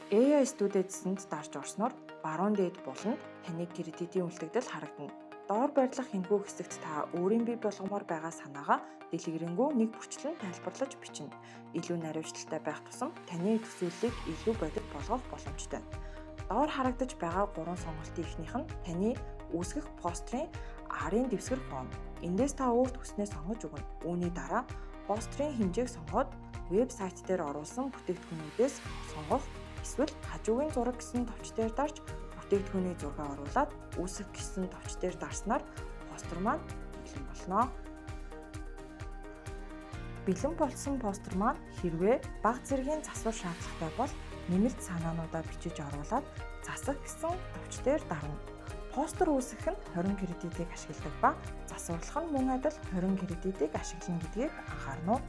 AI студиэдсэнд дарж орсноор баруун дээд буланд таны кредитийн үлдэгдэл харагдана. Доор байрлах энэхүү хэсэгт та өөрийн бий болгомоор байгаа санаагаа дэлгэрэнгүй нэг бүрчлэн тайлбарлаж бичнэ. Илүү наривчлалтай байх тусам таны төсөөллийг илүү бодит болгох боломжтой. Доор харагдаж байгаа 3 сонголтын эхнийх нь таны үүсгэх пострын арын дэвсгэр форм. Эндээс та өөрт хүснээ сонгож өгнө. Үүний дараа пострын хэмжээг сонгоод вебсайт дээр оруулсан бүтээгдэхүүнүүдээс сонгох, эсвэл хажуугийн зураг гэсэн товч дээр дарж бүтээгдэхүүний зураг оруулаад үүсгэх гэсэн товч дээр дарснаар постэр маань бэлэн болно. Бэлэн болсон постэр маань хэрвээ бага зэргийн засвар шаардлагатай бол нэмэлт санаануудаа бичиж оруулаад засах гэсэн товч дээр дарна. Постэр үүсгэх нь 20 кредитийг ашигладаг ба засварлах нь мөн адил 20 кредитийг ашиглана гэдгийг анхаарна уу?